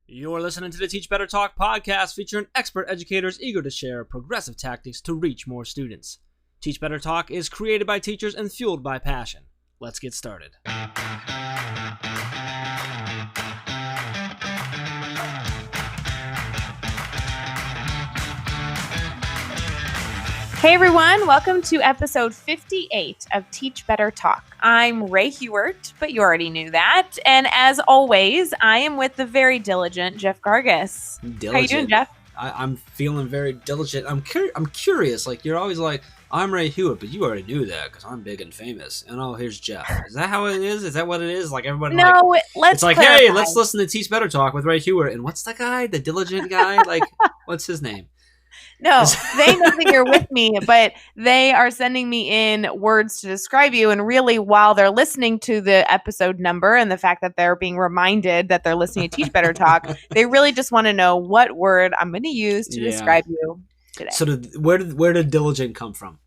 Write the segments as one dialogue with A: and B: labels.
A: You're listening to the Teach Better Talk podcast featuring expert educators eager to share progressive tactics to reach more students. Teach Better Talk is created by teachers and fueled by passion. Let's get started.
B: Hey everyone, welcome to episode 58 of Teach Better Talk. I'm Ray Hewart, but you already knew that. And as always, I am with the very diligent Jeff Gargis.
A: Diligent.
B: How you doing, Jeff?
A: I'm feeling very diligent. I'm curious. Like, you're always like, I'm Ray Hewitt, but you already knew that because I'm big and famous. And oh, here's Jeff. Is that how it is? Is that what it is? Like, everybody.
B: No,
A: it's like,
B: clarify.
A: Hey, let's listen to Teach Better Talk with Ray Hewitt. And what's the guy? The diligent guy? Like, what's his name?
B: No, they know that you're with me, but they are sending me in words to describe you. And really, while they're listening to the episode number and the fact that they're being reminded that they're listening to Teach Better Talk, they really just want to know what word I'm going to use to describe you today.
A: So where did diligent come from?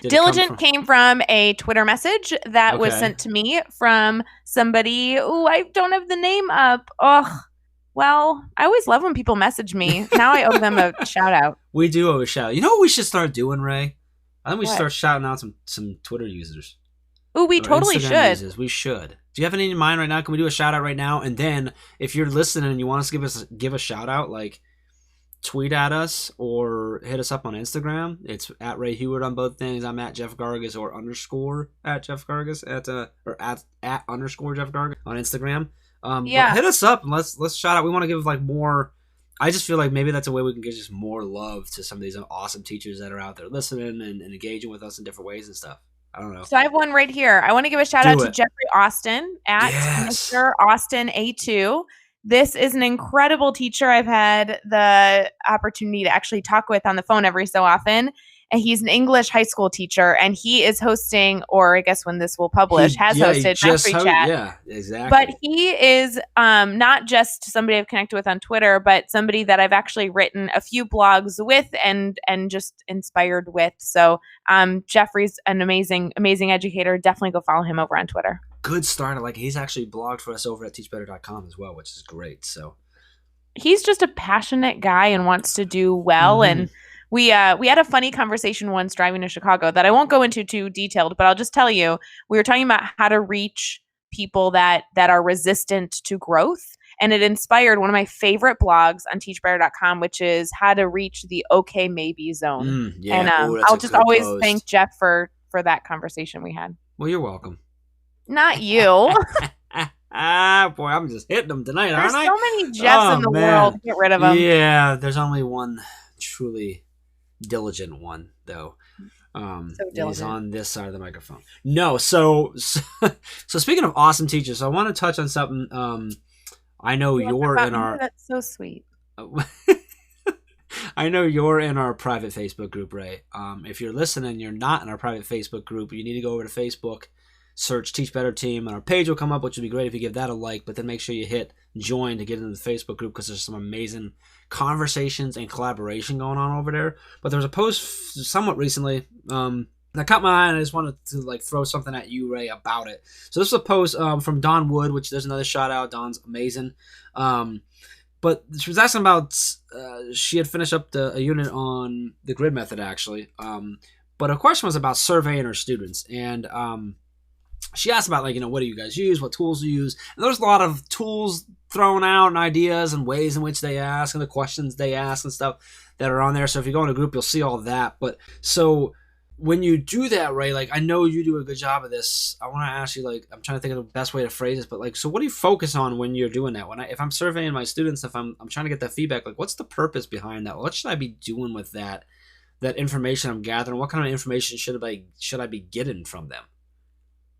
B: Diligent came from a Twitter message that was sent to me from somebody. Oh, I don't have the name up. Oh, well, I always love when people message me. Now I owe them a shout out.
A: We do owe a shout out. You know what we should start doing, Ray? I think we should start shouting out some Twitter users.
B: Oh, we totally should.
A: Users. We should. Do you have any in mind right now? Can we do a shout out right now? And then if you're listening and you want us to give a shout out, like tweet at us or hit us up on Instagram. It's at Ray Hewitt on both things. I'm at Jeff Gargis or underscore at Jeff Gargis or at underscore Jeff Gargis on Instagram. Hit us up and let's shout out. We want to give like more. I just feel like maybe that's a way we can give just more love to some of these awesome teachers that are out there listening and engaging with us in different ways and stuff. I don't know.
B: So I have one right here. I want to give a shout out to Jeffrey Austin at Mr. Austin A2. This is an incredible teacher I've had the opportunity to actually talk with on the phone every so often. And he's an English high school teacher, and he is hosting, or I guess when this will publish, hosted Mastery Chat.
A: Yeah, exactly.
B: But he is not just somebody I've connected with on Twitter, but somebody that I've actually written a few blogs with and just inspired with. So Jeffrey's an amazing educator. Definitely go follow him over on Twitter.
A: Good start. Like, he's actually blogged for us over at teachbetter.com as well, which is great. So
B: he's just a passionate guy and wants to do well. And we had a funny conversation once driving to Chicago that I won't go into too detailed, but I'll just tell you, we were talking about how to reach people that are resistant to growth. And it inspired one of my favorite blogs on teachbetter.com, which is how to reach the okay maybe zone. And I'll just always thank Jeff for that conversation we had.
A: Well, you're welcome.
B: Not you.
A: Boy, I'm just hitting them tonight, aren't I?
B: There's so many Jeffs in the world. Get rid of them.
A: Yeah, there's only one truly diligent one, though. He's on this side of the microphone. No, so speaking of awesome teachers, I want to touch on something. I know you're in our.
B: That's so sweet.
A: I know you're in our private Facebook group, Ray. If you're listening, you're not in our private Facebook group. You need to go over to Facebook, search Teach Better Team, and our page will come up, which would be great if you give that a like. But then make sure you hit join to get into the Facebook group because there's some amazing conversations and collaboration going on over there. But there was a post somewhat recently that caught my eye, and I just wanted to like throw something at you, Ray, about it. So this is a post from Dawn Wood, which there's another shout out. Dawn's amazing. But she was asking about she had finished up a unit on the grid method actually. But her question was about surveying her students, and she asked about, like, what do you guys use? What tools do you use? And there's a lot of tools thrown out and ideas and ways in which they ask and the questions they ask and stuff that are on there. So if you go in a group, you'll see all that. But so when you do that, Ray, like, I know you do a good job of this. I want to ask you, like, I'm trying to think of the best way to phrase this, but like, so what do you focus on when you're doing that? If I'm surveying my students, if I'm trying to get that feedback, like, what's the purpose behind that? What should I be doing with that information I'm gathering? What kind of information should I be getting from them?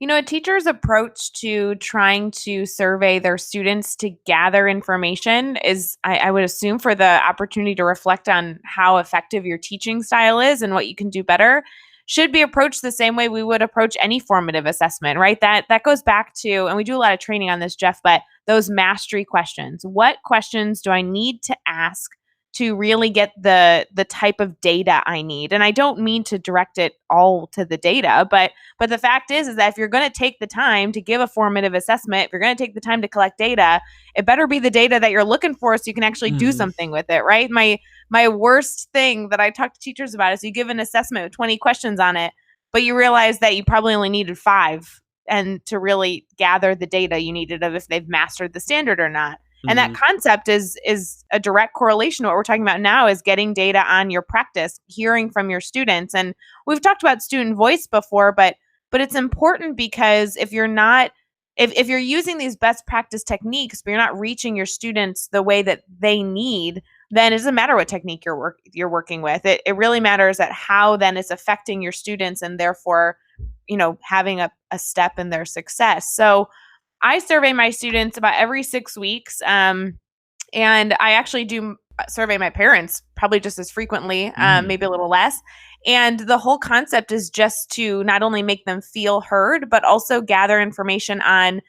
B: A teacher's approach to trying to survey their students to gather information is, I would assume, for the opportunity to reflect on how effective your teaching style is and what you can do better, should be approached the same way we would approach any formative assessment, right? That goes back to, and we do a lot of training on this, Jeff, but those mastery questions. What questions do I need to ask to really get the type of data I need. And I don't mean to direct it all to the data, but the fact is that if you're going to take the time to give a formative assessment, if you're going to take the time to collect data, it better be the data that you're looking for so you can actually do something with it, right? My worst thing that I talk to teachers about is you give an assessment with 20 questions on it, but you realize that you probably only needed 5 and to really gather the data you needed of if they've mastered the standard or not. And that concept is a direct correlation to what we're talking about now, is getting data on your practice, hearing from your students. And we've talked about student voice before, but it's important because if you're not if you're using these best practice techniques, but you're not reaching your students the way that they need, then it doesn't matter what technique you're working with. It really matters at how then it's affecting your students and therefore, having a step in their success. So I survey my students about every 6 weeks. And I actually do survey my parents probably just as frequently, maybe a little less. And the whole concept is just to not only make them feel heard, but also gather information on,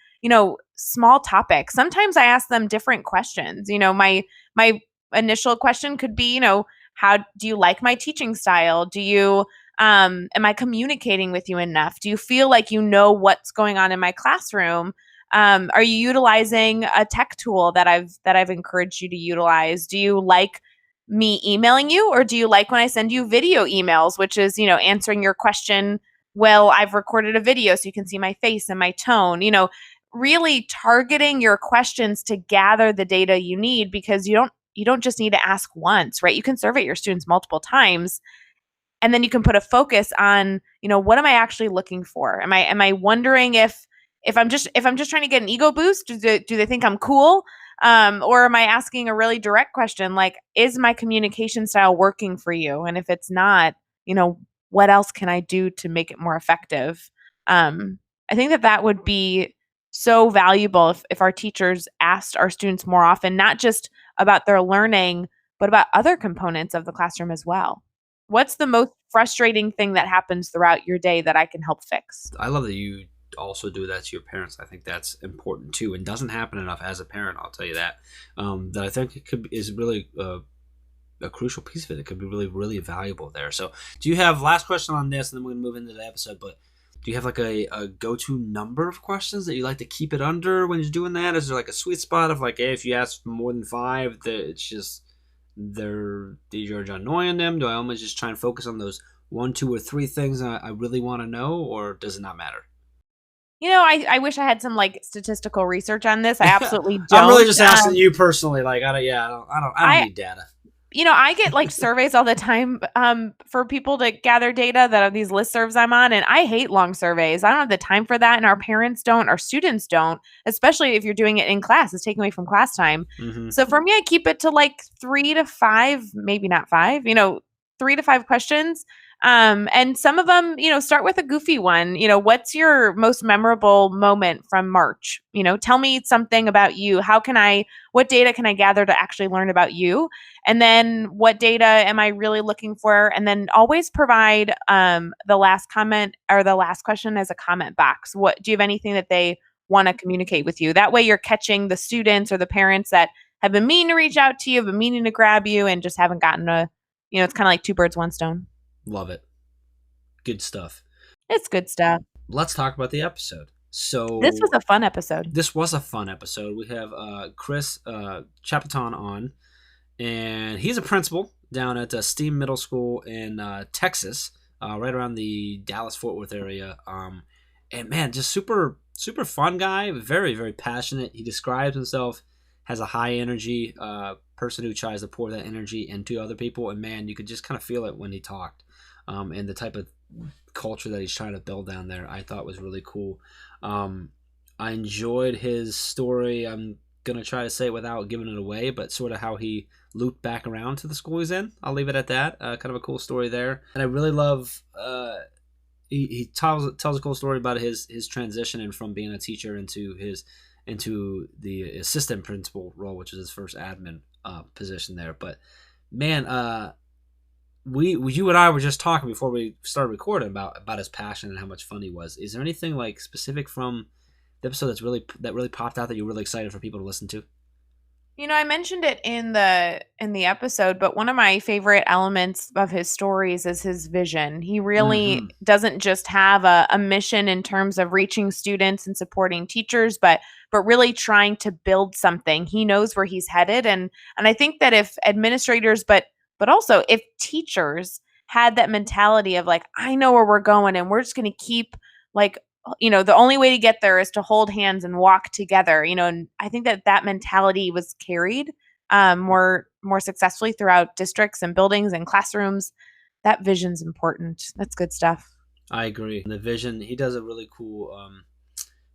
B: small topics. Sometimes I ask them different questions. My initial question could be, how do you like my teaching style? Do you am I communicating with you enough? Do you feel like you know what's going on in my classroom? Are you utilizing a tech tool that I've encouraged you to utilize? Do you like me emailing you, or do you like when I send you video emails, which is, answering your question? Well, I've recorded a video so you can see my face and my tone, really targeting your questions to gather the data you need, because you don't just need to ask once, right? You can survey your students multiple times. And then you can put a focus on, what am I actually looking for? Am I wondering if I'm just trying to get an ego boost, do they think I'm cool? Or am I asking a really direct question like, is my communication style working for you? And if it's not, what else can I do to make it more effective? I think that would be so valuable if our teachers asked our students more often, not just about their learning, but about other components of the classroom as well. What's the most frustrating thing that happens throughout your day that I can help fix?
A: I love that you also do that to your parents. I think that's important too, and doesn't happen enough as a parent. I'll tell you that. That I think is really a crucial piece of it. It could be really, really valuable there. So, do you have last question on this, and then we're gonna move into the episode? But do you have like a go-to number of questions that you like to keep it under when you're doing that? Is there like a sweet spot of like, hey, if you ask more than 5, that it's just you're annoying them? Do I almost just try and focus on those 1, 2, or 3 things I really want to know, or does it not matter?
B: I wish I had some like statistical research on this. I absolutely don't.
A: I'm really just asking you personally. Like, I don't need data.
B: I get like surveys all the time for people to gather data that are these listservs I'm on, and I hate long surveys. I don't have the time for that, and our parents don't, our students don't, especially if you're doing it in class. It's taking away from class time. So for me, I keep it to like 3 to 5, maybe not 5, 3 to 5 questions. And some of them, start with a goofy one. What's your most memorable moment from March? Tell me something about you. What data can I gather to actually learn about you? And then what data am I really looking for? And then always provide the last comment or the last question as a comment box. Do you have anything that they want to communicate with you? That way you're catching the students or the parents that have been meaning to reach out to you, have been meaning to grab you, and just haven't gotten it's kind of like 2 birds, 1 stone.
A: Love it. Good stuff.
B: It's good stuff.
A: Let's talk about the episode. So
B: this was a fun episode.
A: We have Chris Chappotin on, and he's a principal down at Steam Middle School in Texas, right around the Dallas-Fort Worth area. And man, just super, super fun guy. Very, very passionate. He describes himself as a high energy person who tries to pour that energy into other people. And man, you could just kind of feel it when he talked. And the type of culture that he's trying to build down there, I thought was really cool. I enjoyed his story. I'm going to try to say it without giving it away, but sort of how he looped back around to the school he's in. I'll leave it at that. Kind of a cool story there. And I really love, he tells a cool story about his transition and from being a teacher into the assistant principal role, which is his first admin position there. But man, you and I were just talking before we started recording about his passion and how much fun he was. Is there anything like specific from the episode that really popped out that you're really excited for people to listen to?
B: I mentioned it in the episode, but one of my favorite elements of his stories is his vision. He
A: Hmm.
B: really doesn't just have a mission in terms of reaching students and supporting teachers, but really trying to build something. He knows where he's headed, and I think that if administrators, but also if teachers had that mentality of like, I know where we're going, and we're just going to keep like the only way to get there is to hold hands and walk together, and I think that that mentality was carried more successfully throughout districts and buildings and classrooms. That vision's important. That's good stuff.
A: I agree. The vision, he does a really cool.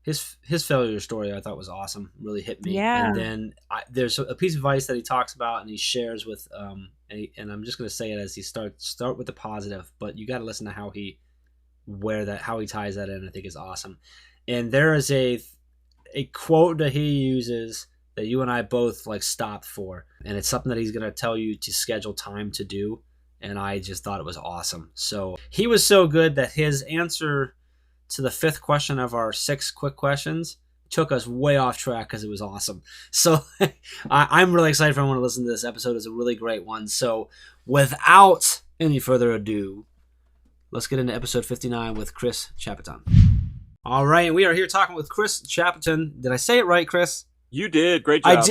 A: His failure story I thought was awesome. Really hit me. And
B: Yeah.
A: then there's a piece of advice that he talks about and he shares with and I'm just gonna say it as he start with the positive, but you got to listen to how he ties that in. I think is awesome. And there is a quote that he uses that you and I both like stopped for, and it's something that he's gonna tell you to schedule time to do. And I just thought it was awesome. So he was so good that his answer to the fifth question of our six quick questions took us way off track because it was awesome. So I'm really excited for everyone to listen to this episode. It's a really great one. So without any further ado, let's get into episode 59 with Chris Chappotin. All right, we are here talking with Chris Chappotin. Did I say it right, Chris?
C: You did. Great job.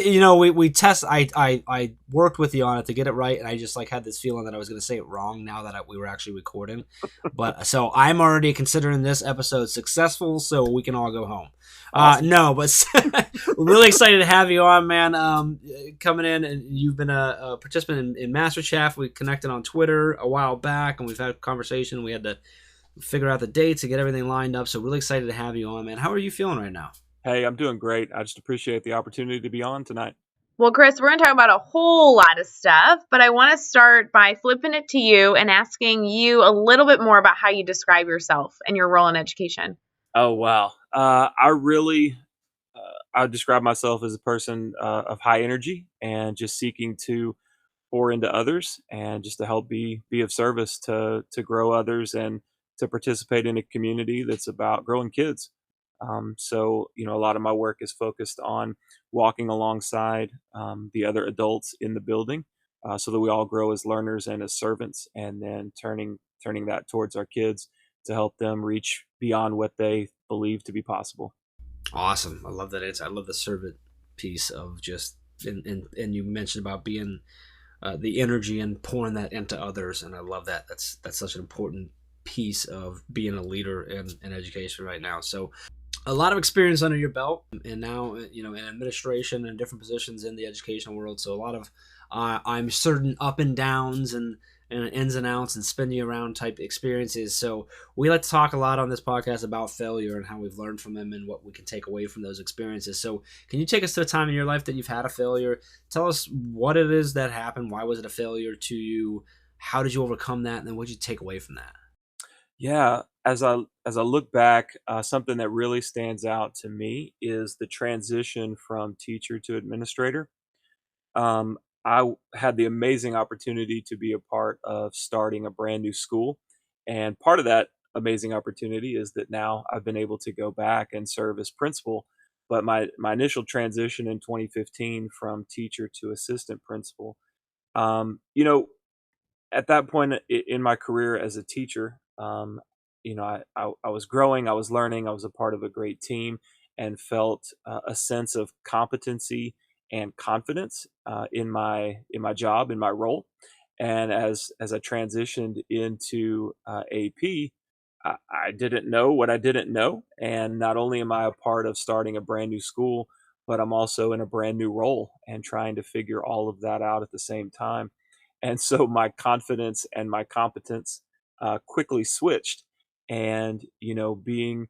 A: We test. I worked with you on it to get it right, and I just like had this feeling that I was going to say it wrong now that we were actually recording. But so I'm already considering this episode successful, so we can all go home.
C: Awesome.
A: No, but really excited to have you on, man. Coming in, and you've been a participant in MasterChef. We connected on Twitter a while back, and we've had a conversation. We had to figure out the dates and get everything lined up. So really excited to have you on, man. How are you feeling right now?
C: Hey, I'm doing great. I just appreciate the opportunity to be on tonight.
B: Well, Chris, we're going to talk about a whole lot of stuff, but I want to start by flipping it to you and asking you a little bit more about how you describe yourself and your role in education.
C: Oh, wow. I describe myself as a person of high energy and just seeking to pour into others and just to help be of service to grow others and to participate in a community that's about growing kids. So, a lot of my work is focused on walking alongside the other adults in the building, so that we all grow as learners and as servants, and then turning that towards our kids to help them reach beyond what they believe to be possible.
A: Awesome. I love that answer. I love the servant piece of just and you mentioned about being the energy and pouring that into others, and I love that. That's such an important piece of being a leader in education right now. So a lot of experience under your belt, and now in administration and different positions in the educational world. So a lot of I'm certain up and downs and ins and outs and spin you around type experiences. So we like to talk a lot on this podcast about failure and how we've learned from them and what we can take away from those experiences. So can you take us to a time in your life that you've had a failure? Tell us what it is that happened. Why was it a failure to you? How did you overcome that? And then what did you take away from that?
C: Yeah, as I look back, something that really stands out to me is the transition from teacher to administrator. Had the amazing opportunity to be a part of starting a brand new school. And part of that amazing opportunity is that now I've been able to go back and serve as principal. But my initial transition in 2015 from teacher to assistant principal, um, you know, at that point in my career as a teacher, I was growing, I was learning, I was a part of a great team, and felt a sense of competency and confidence in my job, in my role. And as I transitioned into AP, I didn't know what I didn't know, and not only am I a part of starting a brand new school, but I'm also in a brand new role and trying to figure all of that out at the same time. And so my confidence and my competence quickly switched. And being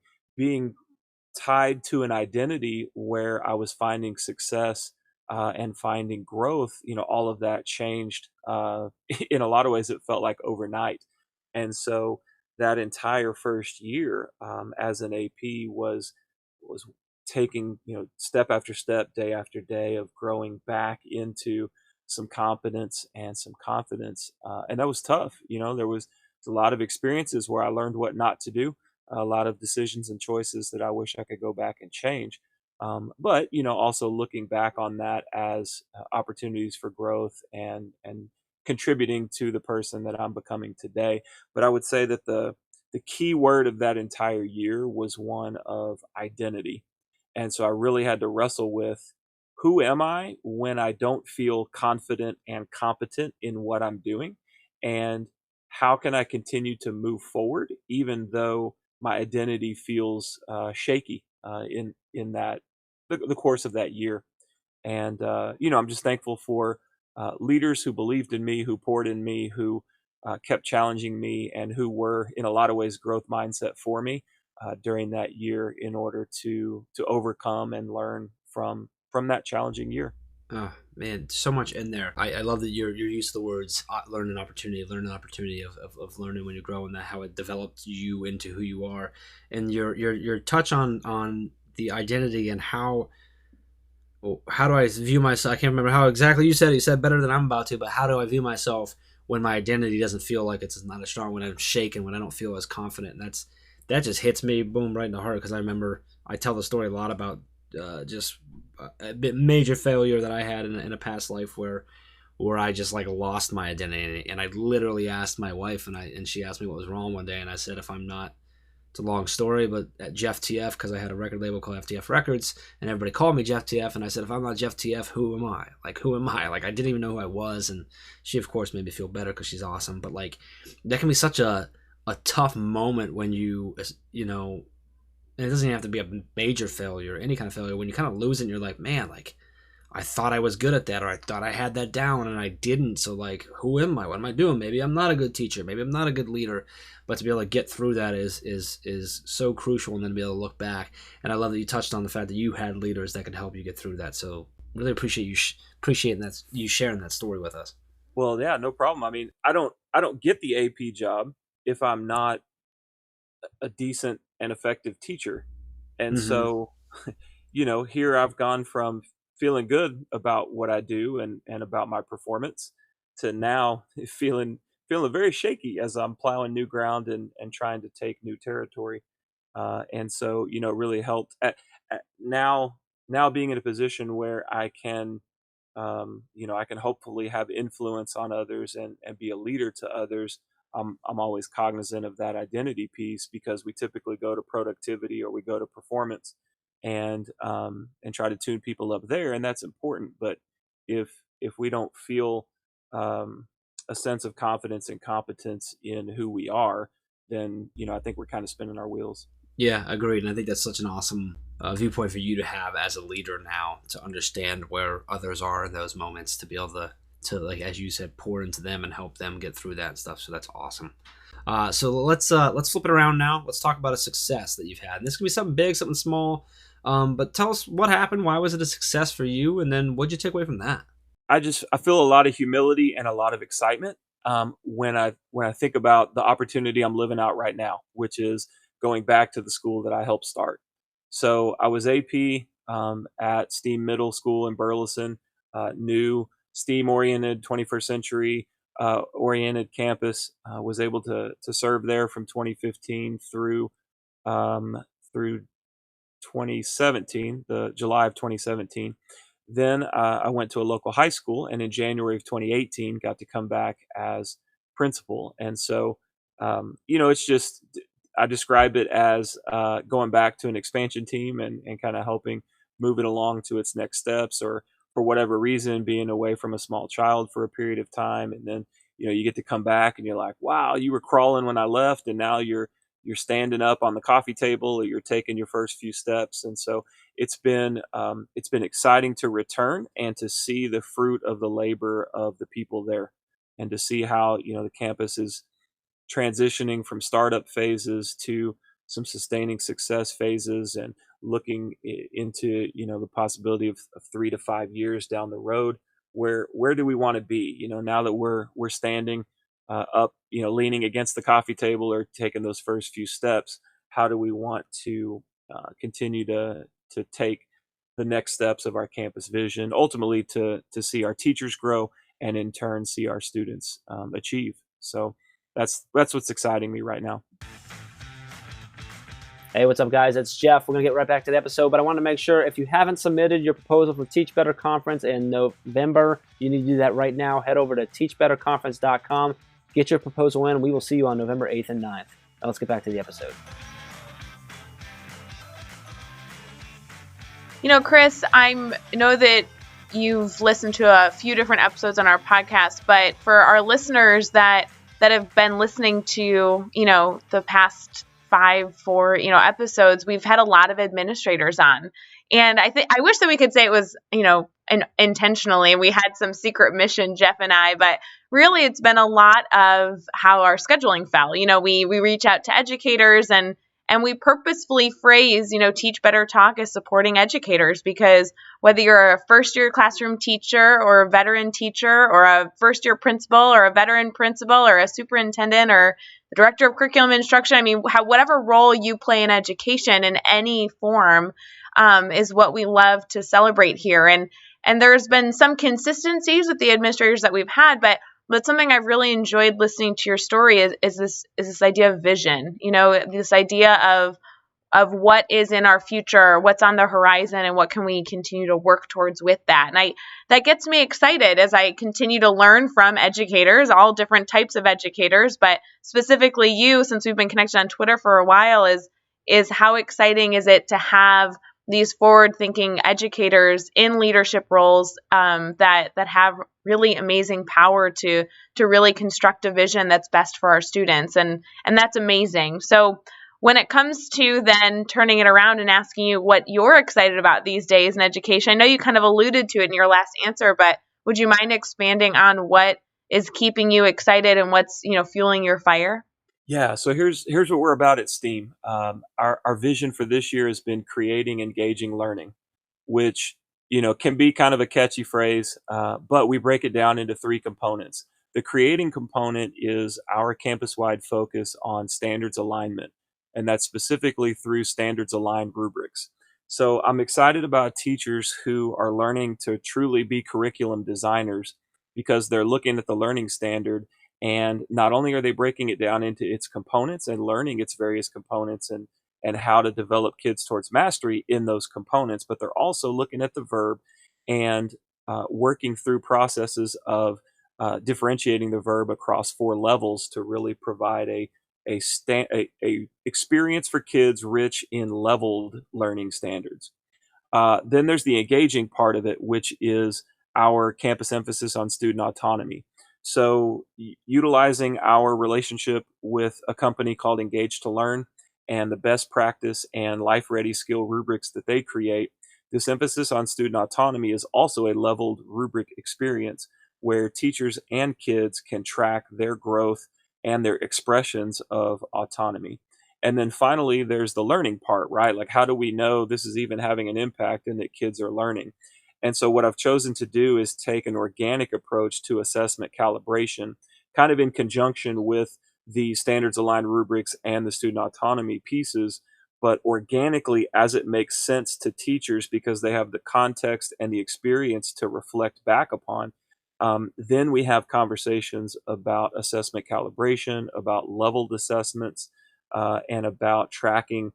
C: tied to an identity where I was finding success and finding growth, all of that changed. In a lot of ways, it felt like overnight. And so that entire first year as an AP was taking step after step, day after day of growing back into some competence and some confidence, and that was tough. There was a lot of experiences where I learned what not to do, a lot of decisions and choices that I wish I could go back and change. But also looking back on that as opportunities for growth and contributing to the person that I'm becoming today. But I would say that the key word of that entire year was one of identity. And so I really had to wrestle with, who am I when I don't feel confident and competent in what I'm doing? And how can I continue to move forward even though my identity feels shaky in the course of that year? And I'm just thankful for leaders who believed in me, who poured in me, who kept challenging me, and who were in a lot of ways growth mindset for me during that year in order to overcome and learn from that challenging year.
A: Oh man, so much in there. I love that you're used to the words learn an opportunity, of learning when you grow, and that how it developed you into who you are, and your touch on the identity and how do I view myself? I can't remember how exactly you said it. You said better than I'm about to, but how do I view myself when my identity doesn't feel like it's not as strong, when I'm shaken, when I don't feel as confident? And that just hits me boom right in the heart, because I remember I tell the story a lot about just a bit major failure that I had in a past life where I just like lost my identity, and I literally asked my wife, and she asked me what was wrong one day, and I said, if I'm not, it's a long story, but at Jeff TF, because I had a record label called FTF Records, and everybody called me Jeff TF, and I said, if I'm not Jeff TF, who am I? Like, who am I? Like, I didn't even know who I was, and she, of course, made me feel better because she's awesome, but, like, that can be such a tough moment when and it doesn't even have to be a major failure, any kind of failure, when you kind of lose it, and you're like, man, like, I thought I was good at that, or I thought I had that down, and I didn't. So, like, who am I? What am I doing? Maybe I'm not a good teacher. Maybe I'm not a good leader. But to be able to get through that is so crucial, and then to be able to look back. And I love that you touched on the fact that you had leaders that could help you get through that. So, really appreciate you appreciating that, you sharing that story with us.
C: Well, yeah, no problem. I mean, I don't get the AP job if I'm not a decent and effective teacher. And
A: Mm-hmm.
C: so, here I've gone from feeling good about what I do and about my performance to now feeling very shaky as I'm plowing new ground and trying to take new territory. And so, it really helped now being in a position where I can hopefully have influence on others and be a leader to others. I'm always cognizant of that identity piece, because we typically go to productivity or we go to performance and try to tune people up there, and that's important. But if we don't feel um, a sense of confidence and competence in who we are, then I think we're kind of spinning our wheels.
A: Yeah, agreed. And I think that's such an awesome viewpoint for you to have as a leader now, to understand where others are in those moments, to be able to like, as you said, pour into them and help them get through that stuff. So that's awesome. So let's flip it around now. Let's talk about a success that you've had. And this could be something big, something small. But tell us what happened. Why was it a success for you? And then what'd you take away from that?
C: I feel a lot of humility and a lot of excitement when I think about the opportunity I'm living out right now, which is going back to the school that I helped start. So I was AP at STEAM Middle School in Burleson, new STEAM oriented 21st century oriented campus. Was able to serve there from 2015 through 2017, the July of 2017. Then I went to a local high school, and in January of 2018, got to come back as principal. And so, it's just, I describe it as going back to an expansion team and kind of helping move it along to its next steps, or for whatever reason, being away from a small child for a period of time. And then, you get to come back and you're like, wow, you were crawling when I left, and now you're standing up on the coffee table, or you're taking your first few steps. And so it's been exciting to return and to see the fruit of the labor of the people there, and to see how the campus is transitioning from startup phases to some sustaining success phases, and looking into the possibility of 3 to 5 years down the road, where do we want to be, now that we're standing up, leaning against the coffee table or taking those first few steps. How do we want to continue to take the next steps of our campus vision, ultimately to see our teachers grow, and in turn see our students achieve. So that's what's exciting me right now.
A: Hey, what's up, guys? It's Jeff. We're going to get right back to the episode, but I want to make sure if you haven't submitted your proposal for Teach Better Conference in November, you need to do that right now. Head over to teachbetterconference.com. Get your proposal in. We will see you on November 8th and 9th. Now let's get back to the episode.
B: You know, Chris, I know that you've listened to a few different episodes on our podcast, but for our listeners that have been listening to, the past 4 episodes, we've had a lot of administrators on. And I wish that we could say it was, intentionally, we had some secret mission, Jeff and I, but really it's been a lot of how our scheduling fell. We reach out to educators and we purposefully phrase, Teach Better Talk as supporting educators, because whether you're a first-year classroom teacher or a veteran teacher or a first-year principal or a veteran principal or a superintendent or the director of curriculum instruction, whatever role you play in education in any form is what we love to celebrate here. And there's been some consistencies with the administrators that we've had, but something I've really enjoyed listening to your story is this idea of vision, this idea of what is in our future, what's on the horizon, and what can we continue to work towards with that. And that gets me excited as I continue to learn from educators, all different types of educators, but specifically you, since we've been connected on Twitter for a while, is how exciting is it to have these forward-thinking educators in leadership roles that have really amazing power to really construct a vision that's best for our students, and that's amazing. So when it comes to then turning it around and asking you what you're excited about these days in education, I know you kind of alluded to it in your last answer, but would you mind expanding on what is keeping you excited and what's fueling your fire?
C: Yeah, so here's what we're about at STEAM. Our vision for this year has been creating engaging learning, which can be kind of a catchy phrase, but we break it down into 3 components. The creating component is our campus-wide focus on standards alignment, and that's specifically through standards aligned rubrics. So I'm excited about teachers who are learning to truly be curriculum designers, because they're looking at the learning standard, and not only are they breaking it down into its components and learning its various components and how to develop kids towards mastery in those components, but they're also looking at the verb and working through processes of differentiating the verb across 4 levels to really provide a experience for kids rich in leveled learning standards. Then there's the engaging part of it, which is our campus emphasis on student autonomy. So utilizing our relationship with a company called Engage to Learn and the best practice and life ready skill rubrics that they create, this emphasis on student autonomy is also a leveled rubric experience where teachers and kids can track their growth and their expressions of autonomy. And then finally, there's the learning part, right? Like, how do we know this is even having an impact and that kids are learning? And so what I've chosen to do is take an organic approach to assessment calibration, kind of in conjunction with the standards aligned rubrics and the student autonomy pieces, but organically as it makes sense to teachers because they have the context and the experience to reflect back upon. Then we have conversations about assessment calibration, about leveled assessments, and about tracking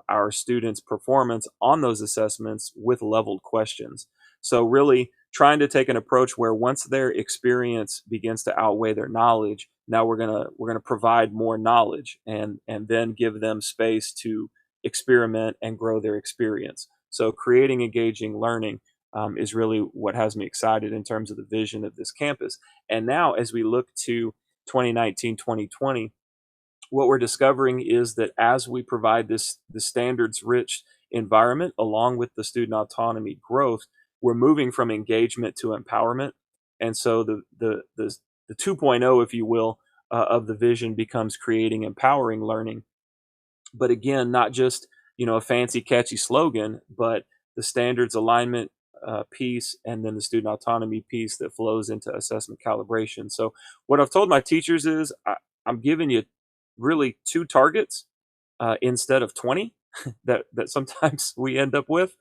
C: our students' performance on those assessments with leveled questions. So really trying to take an approach where once their experience begins to outweigh their knowledge, now we're gonna provide more knowledge and then give them space to experiment and grow their experience. So creating engaging learning is really what has me excited in terms of the vision of this campus. And now as we look to 2019, 2020, what we're discovering is that as we provide the standards rich environment along with the student autonomy growth, we're moving from engagement to empowerment. And so the 2.0, if you will, of the vision becomes creating empowering learning. But again, not just a fancy catchy slogan, but the standards alignment piece and then the student autonomy piece that flows into assessment calibration. So what I've told my teachers is I'm giving you really 2 targets instead of 20 that sometimes we end up with.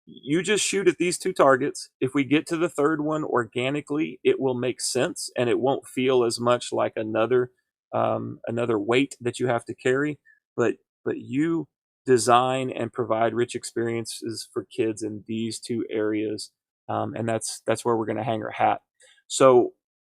C: You just shoot at these 2 targets. If we get to the 3rd one organically, it will make sense and it won't feel as much like another weight that you have to carry. But you design and provide rich experiences for kids in these two areas, and that's where we're going to hang our hat. So,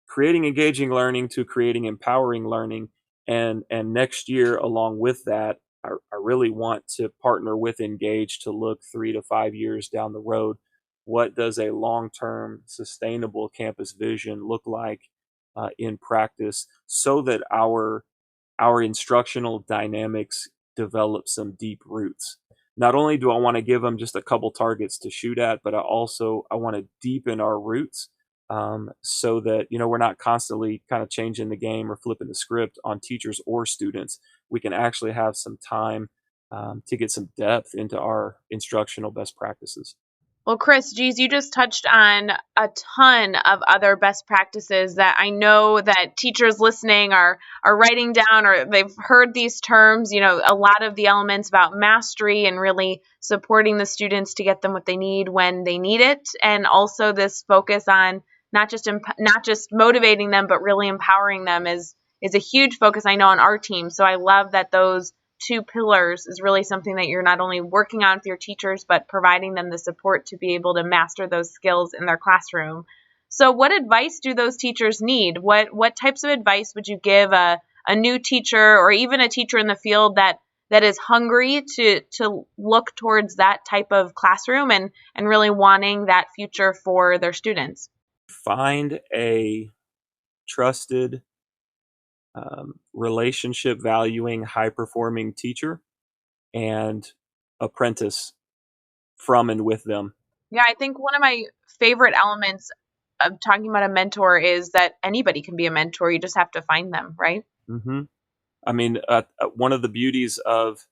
C: creating engaging learning to creating empowering learning, and next year, along with that, I really want to partner with Engage to look 3 to 5 years down the road. What does a long-term, sustainable campus vision look like in practice, so that our instructional dynamics develop some deep roots? Not only do I want to give them just a couple targets to shoot at, but I want to deepen our roots, so that we're not constantly kind of changing the game or flipping the script on teachers or students. We can actually have some time to get some depth into our instructional best practices.
B: Well, Chris, geez, you just touched on a ton of other best practices that I know that teachers listening are writing down, or they've heard these terms, a lot of the elements about mastery and really supporting the students to get them what they need when they need it. And also this focus on not just motivating them, but really empowering them is a huge focus, I know, on our team. So I love that those two pillars is really something that you're not only working on with your teachers, but providing them the support to be able to master those skills in their classroom. So what advice do those teachers need? What types of advice would you give a new teacher, or even a teacher in the field that is hungry to look towards that type of classroom and really wanting that future for their students?
C: Find a trusted, relationship valuing, high performing teacher, and apprentice from and with them.
B: Yeah, I think one of my favorite elements of talking about a mentor is that anybody can be a mentor. You just have to find them, right?
C: Mm-hmm. I mean, one of the beauties of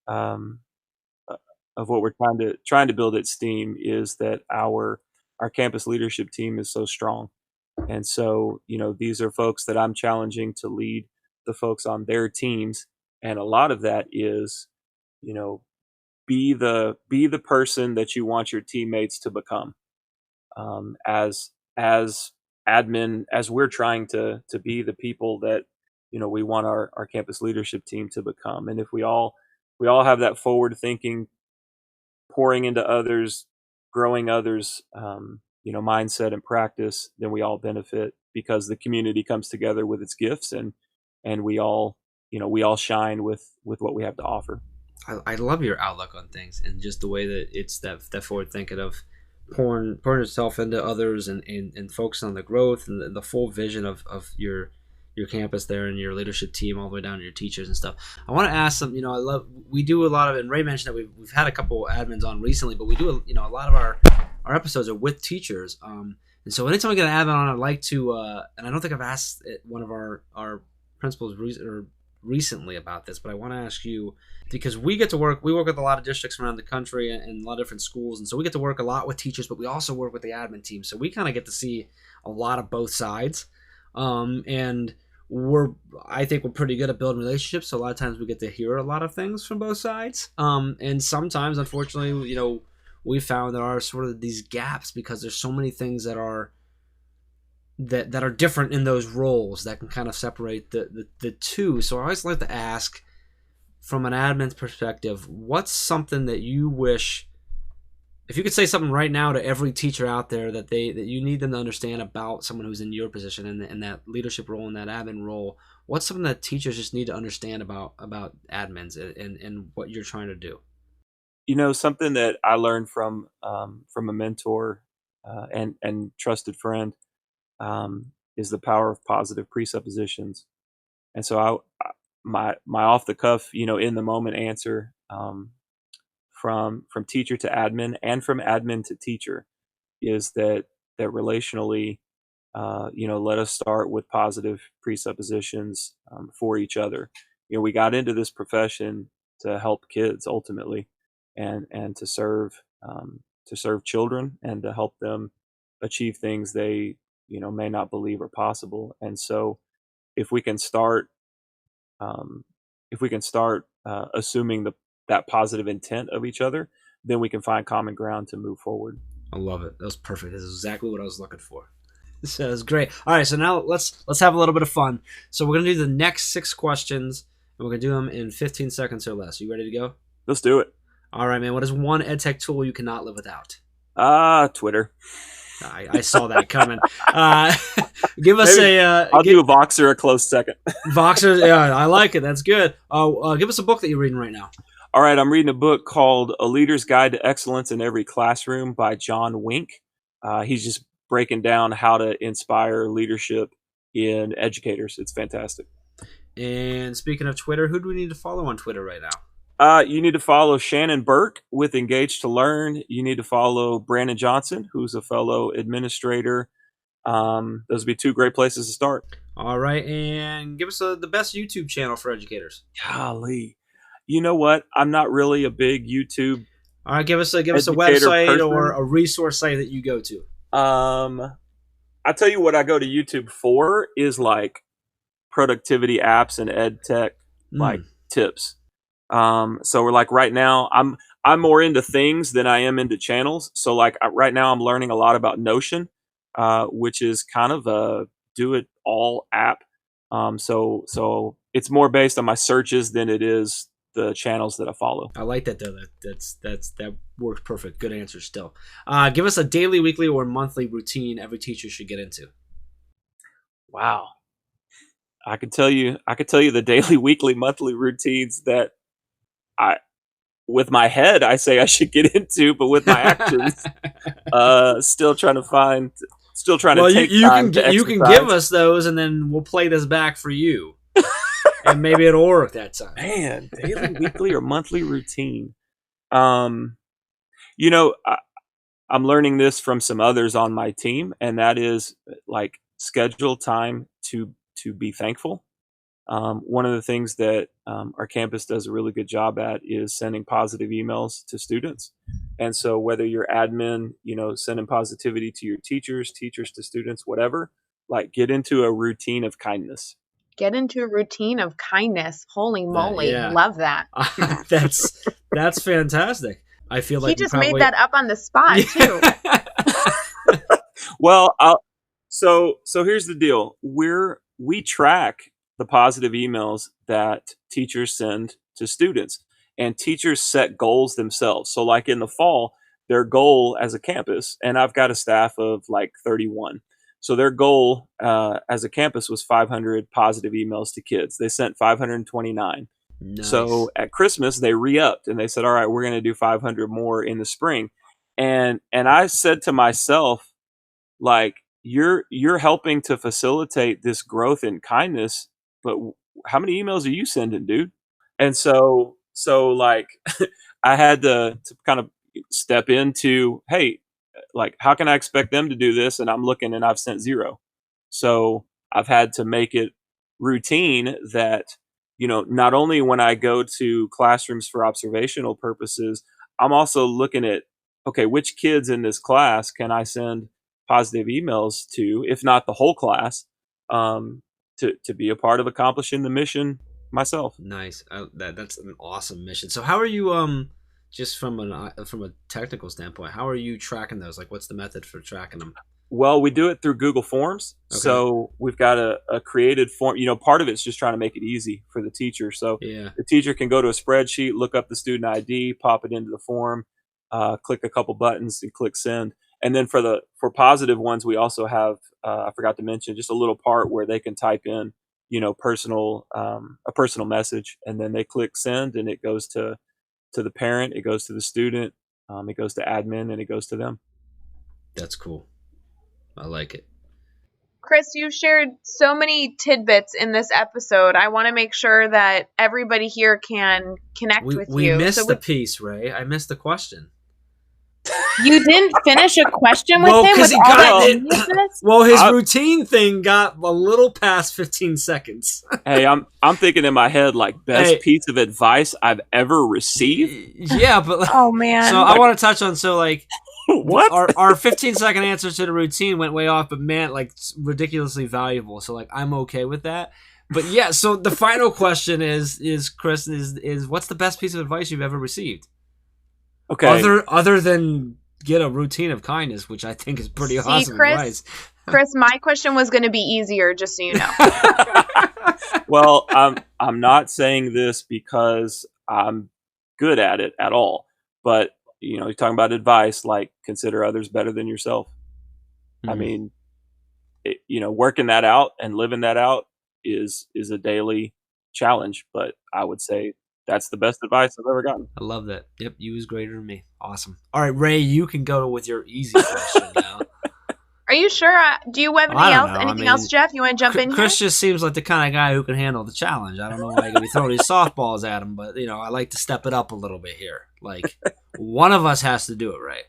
C: what we're trying to build at STEAM is that our campus leadership team is so strong. And so, these are folks that I'm challenging to lead the folks on their teams. And a lot of that is, be the person that you want your teammates to become. As admin, as we're trying to be the people that, we want our campus leadership team to become. And if we all have that forward thinking, pouring into others, growing others, mindset and practice, then we all benefit, because the community comes together with its gifts, and we all shine with what we have to offer.
A: I love your outlook on things, and just the way that it's that forward thinking of pouring yourself into others, and focusing on the growth and the full vision of your campus there, and your leadership team, all the way down to your teachers and stuff. I want to ask some, we do a lot of, and Ray mentioned that we've had a couple admins on recently, but we do, a lot of our episodes are with teachers. And so anytime we get an admin on, I'd like to, and I don't think I've asked one of our principals recently about this, but I want to ask you, because we work with a lot of districts around the country and a lot of different schools, and so we get to work a lot with teachers, but we also work with the admin team, so we kind of get to see a lot of both sides. And I think we're pretty good at building relationships, so a lot of times we get to hear a lot of things from both sides. And sometimes, unfortunately, we found there are sort of these gaps, because there's so many things that are different in those roles that can kind of separate the two. So I always like to ask, from an admin's perspective, what's something that you wish, if you could say something right now to every teacher out there that you need them to understand about someone who's in your position, in that leadership role, in that admin role, what's something that teachers just need to understand about admins and what you're trying to do?
C: Something that I learned from a mentor and trusted friend is the power of positive presuppositions. And so my off the cuff, in the moment answer, from teacher to admin, and from admin to teacher, is that relationally, let us start with positive presuppositions for each other. We got into this profession to help kids ultimately, and to serve children, and to help them achieve things they may not believe are possible. And so if we can start assuming that positive intent of each other, then we can find common ground to move forward.
A: I love it. That was perfect. This is exactly what I was looking for. So it's great. All right, so now let's have a little bit of fun. So we're gonna do the next 6 questions, and we're gonna do them in 15 seconds or less. You ready to go?
C: Let's do it.
A: All right, man. What is one EdTech tool you cannot live without?
C: Twitter.
A: I saw that coming. Give us
C: Maybe I'll do a Voxer a close second.
A: Voxer. Yeah, I like it. That's good. Give us a book that you're reading right now.
C: All right, I'm reading a book called A Leader's Guide to Excellence in Every Classroom by John Wink. He's just breaking down how to inspire leadership in educators. It's fantastic.
A: And speaking of Twitter, who do we need to follow on Twitter right now?
C: You need to follow Shannon Burke with Engage to Learn. You need to follow Brandon Johnson, who's a fellow administrator. Those would be two great places to start.
A: All right, and give us the best YouTube channel for educators.
C: Golly, you know what? I'm not really a big YouTube.
A: All right, give us a website person. Or a resource site that you go to.
C: I tell you what I go to YouTube for is like productivity apps and ed tech like tips. So we're like right now I'm more into things than I am into channels. So like right now I'm learning a lot about Notion, which is kind of a do it all app. So it's more based on my searches than it is the channels that I follow.
A: I like that though. That works perfect. Good answer still. Give us a daily, weekly, or monthly routine every teacher should get into.
C: Wow. I could tell you the daily, weekly, monthly routines that with my head I say I should get into, but with my actions, still trying to take time to exercise.
A: You can give us those, and then we'll play this back for you. And maybe it'll work that time.
C: Man, daily, weekly, or monthly routine. I'm learning this from some others on my team, and that is like schedule time to be thankful. One of the things that our campus does a really good job at is sending positive emails to students. And so whether you're admin, sending positivity to your teachers to students, whatever, like get into a routine of kindness.
B: Get into a routine of kindness. Holy moly. Yeah. Love that.
A: That's fantastic. I feel like
B: he just made that up on the spot too.
C: Well, so here's the deal. We track the positive emails that teachers send to students, and teachers set goals themselves. So like in the fall, their goal as a campus, and I've got a staff of like 31. So their goal as a campus was 500 positive emails to kids. They sent 529. Nice. So at Christmas, they re-upped and they said, all right, we're going to do 500 more in the spring. And I said to myself, like, you're helping to facilitate this growth in kindness, but how many emails are you sending, dude? And so like I had to kind of step into, hey, like, how can I expect them to do this? And I'm looking and I've sent 0. So I've had to make it routine that, not only when I go to classrooms for observational purposes, I'm also looking at, okay, which kids in this class can I send positive emails to, if not the whole class, to be a part of accomplishing the mission myself.
A: Nice. That's an awesome mission. So how are you, just from a technical standpoint, how are you tracking those? Like, what's the method for tracking them?
C: Well, we do it through Google Forms. Okay. So we've got a created form. Part of it's just trying to make it easy for the teacher. So the teacher can go to a spreadsheet, look up the student ID, pop it into the form, click a couple buttons, and click send. And then for positive ones, we also have I forgot to mention just a little part where they can type in a personal message, and then they click send, and it goes to the parent, it goes to the student, it goes to admin, and it goes to them.
A: That's cool. I like it.
B: Chris, you shared so many tidbits in this episode. I want to make sure that everybody here can connect with you.
A: We missed the piece, Ray. I missed the question.
B: You didn't finish a question with him? With all that
A: well, his routine thing got a little past 15 seconds.
C: Hey, I'm thinking in my head, like, best piece of advice I've ever received.
A: Yeah, but
B: oh man.
A: So I want to touch on
C: what?
A: Our 15-second answer to the routine went way off, but man, like, ridiculously valuable. So like, I'm okay with that. But yeah, so the final question is Chris, is what's the best piece of advice you've ever received?
C: Okay.
A: Other than get a routine of kindness, which I think is pretty awesome advice.
B: Chris, my question was going to be easier, just so you know.
C: Well, I'm not saying this because I'm good at it at all. But, you know, you're talking about advice, like consider others better than yourself. I mean, you know, working that out and living that out is a daily challenge. But I would say that's the best advice I've ever gotten.
A: I love that. Yep, you is greater than me. Awesome. All right, Ray, you can go with your easy question now.
B: Are you sure? Do you have anything else, Jeff? You want to jump in
A: Chris
B: here?
A: just seems like the kind of guy who can handle the challenge. I don't know why I can be throwing these softballs at him, but, you know, I like to step it up a little bit here. Like, one of us has to do it, right?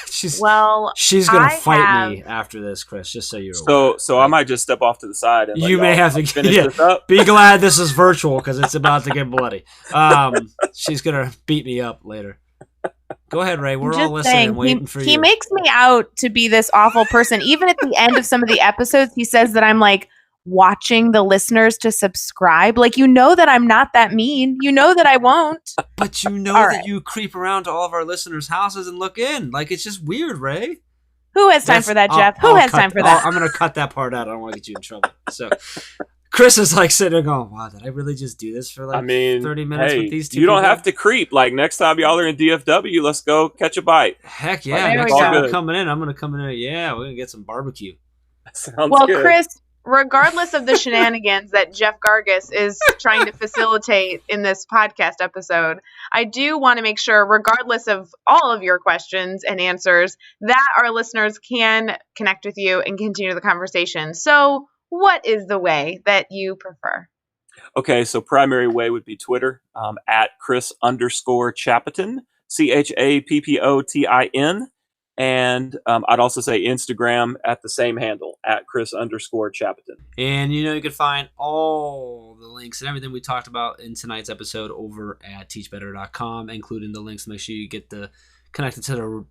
A: she's gonna fight me after this, Chris. Just so you're aware.
C: So I might just step off to the side and
A: you may have to
C: finish this up.
A: Be glad this is virtual because it's about to get bloody. She's gonna beat me up later. Go ahead, Ray. We're all listening, waiting for you.
B: He makes me out to be this awful person. Even at the end of some of the episodes, he says that I'm like watching the listeners to subscribe. Like, you know that I'm not that mean. You know that I won't.
A: But you know that you creep around to all of our listeners' houses and look in. Like, it's just weird, Ray.
B: Who has time for that, Jeff? Who has time for that?
A: I'm going to cut that part out. I don't want to get you in trouble. So Chris is like sitting there going, wow, did I really just do this for like 30 minutes with these two
C: You don't
A: people?
C: have to creep. Like, next time y'all are in DFW, let's go catch a bite.
A: Heck yeah. Next time we're coming in, I'm going to come in there. Yeah, we're going to get some barbecue.
C: Sounds good.
B: Chris, regardless of the shenanigans that Jeff Gargas is trying to facilitate in this podcast episode, I do want to make sure, regardless of all of your questions and answers, that our listeners can connect with you and continue the conversation. So what is the way that you prefer?
C: Okay, so primary way would be Twitter, at Chris_Chappotin, Chappotin. And I'd also say Instagram at the same handle, at Chris_Chappotin.
A: And, you know, you can find all the links and everything we talked about in tonight's episode over at teachbetter.com, including the links to make sure you get connected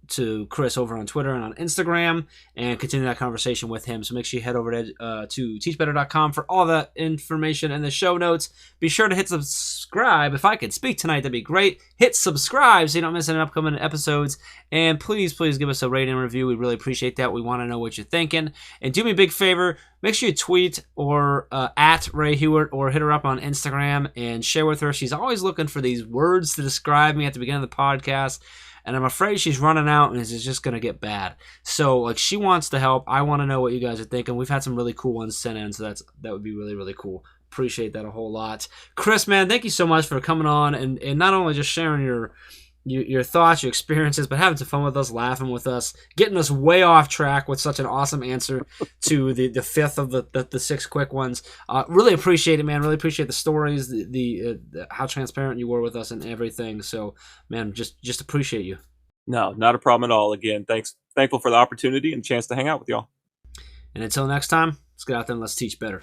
A: to Chris over on Twitter and on Instagram and continue that conversation with him. So make sure you head over to teachbetter.com for all that information and the show notes. Be sure to hit subscribe. If I could speak tonight, that'd be great. Hit subscribe so you don't miss any upcoming episodes. And please give us a rating and review. We really appreciate that. We want to know what you're thinking. And do me a big favor. Make sure you tweet or at Ray Hewitt or hit her up on Instagram and share with her. She's always looking for these words to describe me at the beginning of the podcast. And I'm afraid she's running out and it's just going to get bad. So, like, she wants to help. I want to know what you guys are thinking. We've had some really cool ones sent in, so that would be really, really cool. Appreciate that a whole lot. Chris, man, thank you so much for coming on and not only just sharing your thoughts, your experiences, but having some fun with us, laughing with us, getting us way off track with such an awesome answer to the fifth of the six quick ones. Really appreciate it, man. Really appreciate the stories, the how transparent you were with us and everything. So, man, just appreciate you.
C: No, not a problem at all. Again, thankful for the opportunity and chance to hang out with y'all.
A: And until next time, let's get out there and let's teach better.